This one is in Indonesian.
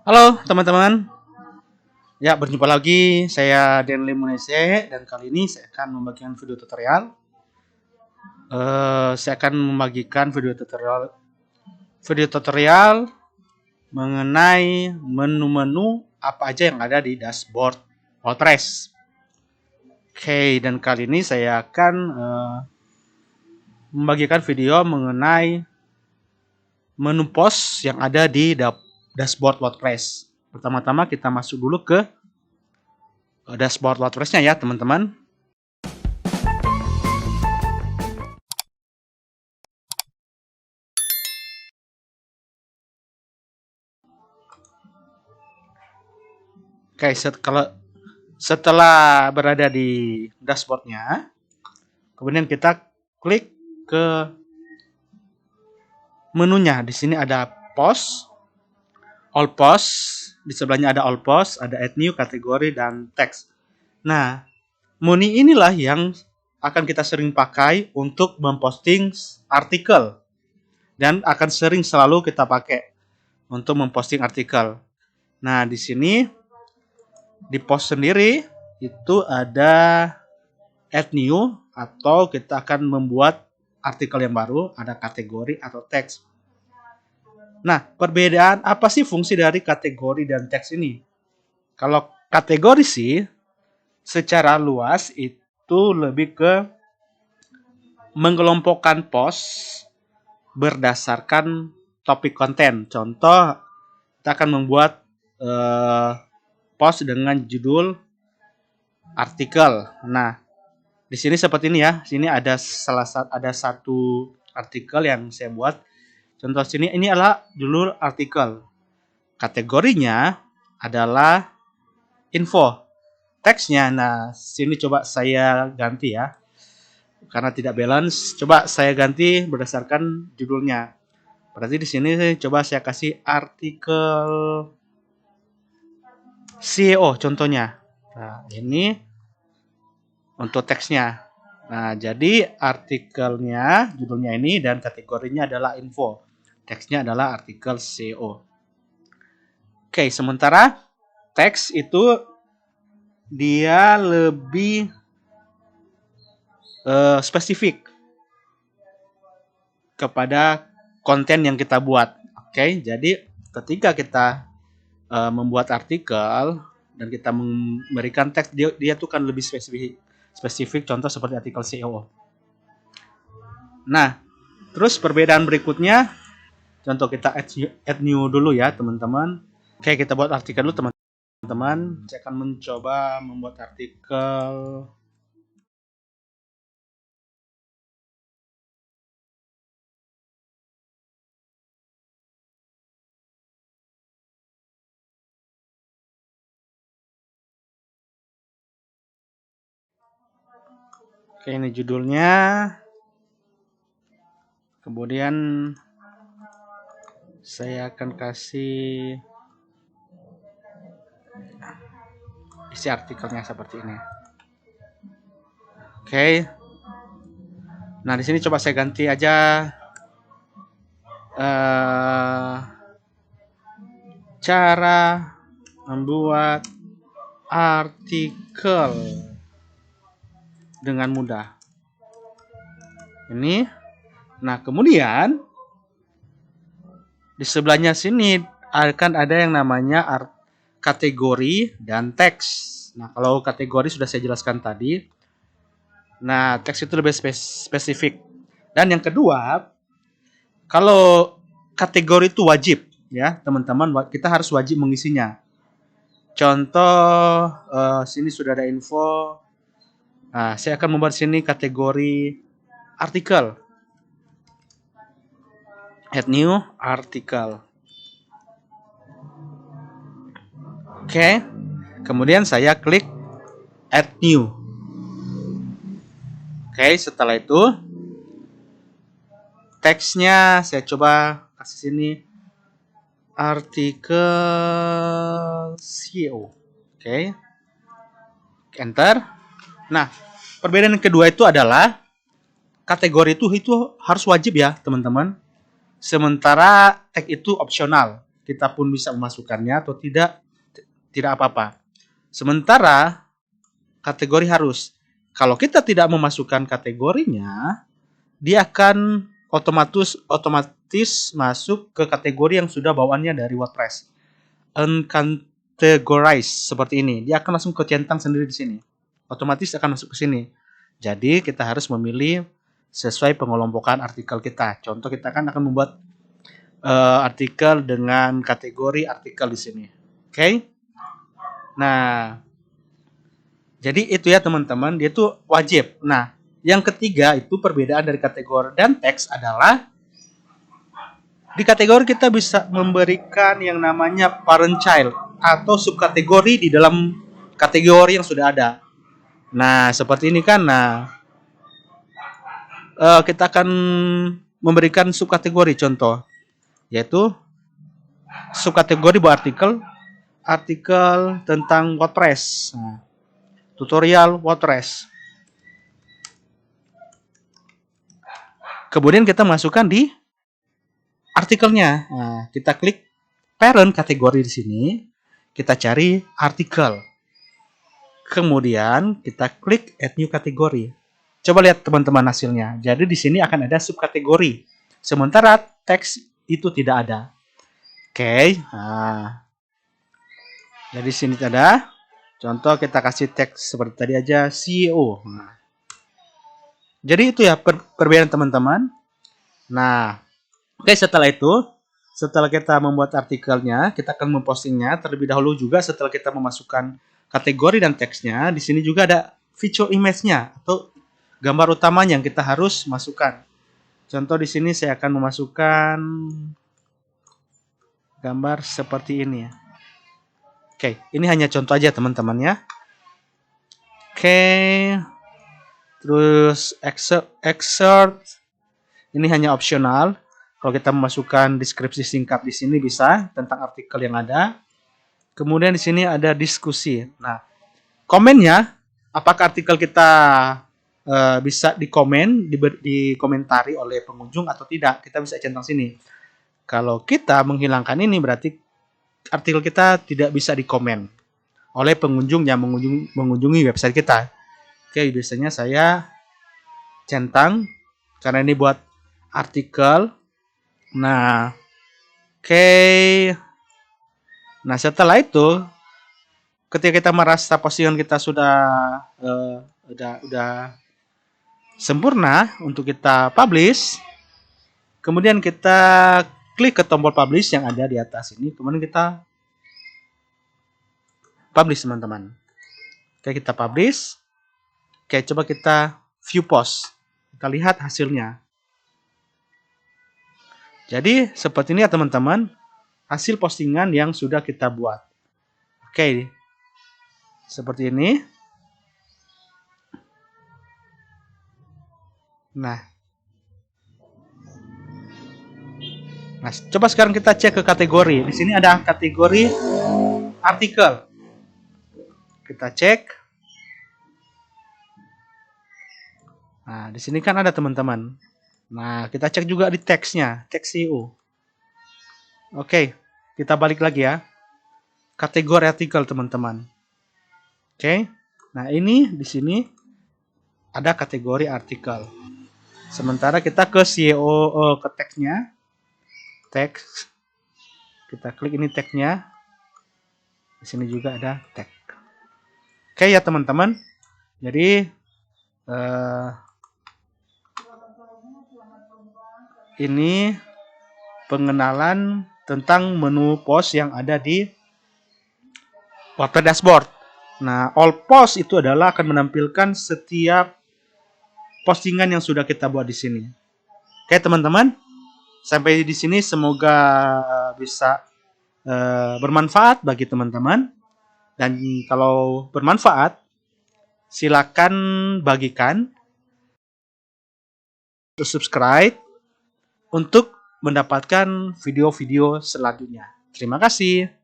Halo teman-teman, ya berjumpa lagi saya Denli Munese dan kali ini saya akan membagikan video tutorial. Saya akan membagikan video tutorial mengenai menu-menu apa aja yang ada di dashboard WordPress. Oke, dan kali ini saya akan membagikan video mengenai menu post yang ada di dashboard WordPress. Pertama-tama kita masuk dulu ke dashboard WordPress-nya ya teman-teman. Oke, setelah berada di dashboardnya, kemudian kita klik ke menunya. Di sini ada post, all post, di sebelahnya ada all post, ada add new, kategori, dan teks. Nah, menu inilah yang akan kita sering pakai untuk memposting artikel dan akan sering selalu kita pakai untuk memposting artikel. Nah, di sini di post sendiri itu ada add new atau kita akan membuat artikel yang baru, ada kategori atau teks. Nah, perbedaan apa sih fungsi dari kategori dan teks ini? Kalau kategori sih secara luas itu lebih ke mengelompokkan post berdasarkan topik konten. Contoh, kita akan membuat post dengan judul artikel. Nah, di sini seperti ini ya. Sini ada satu artikel yang saya buat. Contoh sini ini adalah judul artikel. Kategorinya adalah info. Teksnya, nah sini coba saya ganti ya. Karena tidak balance, coba saya ganti berdasarkan judulnya. Berarti di sini coba saya kasih artikel SEO contohnya. Nah, ini untuk teksnya. Nah, jadi artikelnya, judulnya ini dan kategorinya adalah info. Teksnya adalah artikel SEO. Oke, sementara teks itu dia lebih spesifik kepada konten yang kita buat. Oke, jadi ketika kita membuat artikel dan kita memberikan teks, dia tuh kan lebih spesifik, contoh seperti artikel SEO. Nah, terus perbedaan berikutnya, contoh kita add new dulu ya teman-teman. Oke, kita buat artikel dulu teman-teman. Saya akan mencoba membuat artikel Oke, ini judulnya. Kemudian saya akan kasih isi artikelnya seperti ini. Oke. Nah, di sini coba saya ganti aja cara membuat artikel dengan mudah. Ini. Nah, kemudian di sebelahnya sini akan ada yang namanya kategori dan teks. Nah, kalau kategori sudah saya jelaskan tadi. Nah, teks itu lebih spesifik. Dan yang kedua, kalau kategori itu wajib ya, teman-teman, kita harus wajib mengisinya. Contoh sini sudah ada info. Nah, saya akan membuat sini kategori artikel. Add new artikel. Oke. Kemudian saya klik add new. Oke, setelah itu teksnya saya coba kasih sini artikel SEO. Oke. Enter. Nah, perbedaan yang kedua itu adalah kategori itu harus wajib ya, teman-teman. Sementara tag itu opsional. kita pun bisa memasukkannya atau tidak apa-apa. Sementara kategori harus. Kalau kita tidak memasukkan kategorinya, dia akan otomatis masuk ke kategori yang sudah bawaannya dari WordPress. Uncategorized seperti ini. Dia akan langsung kecentang sendiri di sini. Otomatis akan masuk ke sini. Jadi kita harus memilih sesuai pengelompokan artikel kita. Contoh kita kan akan membuat artikel dengan kategori artikel di sini. Oke? Nah, jadi itu ya teman-teman, dia tuh wajib. Nah, yang ketiga itu perbedaan dari kategori dan teks adalah di kategori kita bisa memberikan yang namanya parent child atau subkategori di dalam kategori yang sudah ada. Nah, seperti ini kan. Nah, kita akan memberikan subkategori contoh, yaitu subkategori buat artikel tentang WordPress. Nah, tutorial WordPress. Kemudian kita masukkan di artikelnya. Nah, kita klik parent kategori di sini. Kita cari artikel. Kemudian kita klik add new kategori. Coba lihat teman-teman hasilnya. Jadi di sini akan ada subkategori. Sementara teks itu tidak ada. Oke. Nah, jadi sini ada. Contoh kita kasih teks seperti tadi aja CEO. Nah, jadi itu ya perbedaan teman-teman. Nah, oke, setelah kita membuat artikelnya, kita akan mempostingnya terlebih dahulu juga setelah kita memasukkan kategori dan teksnya. Di sini juga ada feature image-nya atau gambar utamanya yang kita harus masukkan. Contoh di sini saya akan memasukkan gambar seperti ini ya. Oke, ini hanya contoh aja teman-teman ya. Oke. Terus excerpt ini hanya opsional. Kalau kita memasukkan deskripsi singkat di sini bisa tentang artikel yang ada. Kemudian di sini ada diskusi. Nah, komennya apakah artikel kita bisa dikomentari oleh pengunjung atau tidak? Kita bisa centang sini. Kalau kita menghilangkan ini berarti artikel kita tidak bisa dikomen oleh pengunjung yang mengunjungi website kita. Oke, biasanya saya centang karena ini buat artikel. Nah, oke. Nah, setelah itu ketika kita merasa postingan kita sudah sempurna untuk kita publish, kemudian kita klik ke tombol publish yang ada di atas ini, kemudian kita publish teman-teman. Oke, kita publish. Oke, coba kita view post. Kita lihat hasilnya. Jadi seperti ini ya teman-teman, hasil postingan yang sudah kita buat. Oke, seperti ini. Nah, coba sekarang kita cek ke kategori. Di sini ada kategori artikel. Kita cek. Nah, di sini kan ada teman-teman. Nah, kita cek juga di teksnya, teks SEO. Oke, kita balik lagi ya. Kategori artikel teman-teman. Oke. Nah, ini di sini ada kategori artikel. Sementara kita ke SEO ke teksnya. Teks. Kita klik ini teksnya. Di sini juga ada teks. Oke ya teman-teman. Jadi ini pengenalan tentang menu post yang ada di WordPress dashboard. Nah, all post itu adalah akan menampilkan setiap postingan yang sudah kita buat di sini. Oke teman-teman, sampai di sini semoga bisa bermanfaat bagi teman-teman. Dan kalau bermanfaat, silakan bagikan, subscribe untuk mendapatkan video-video selanjutnya. Terima kasih.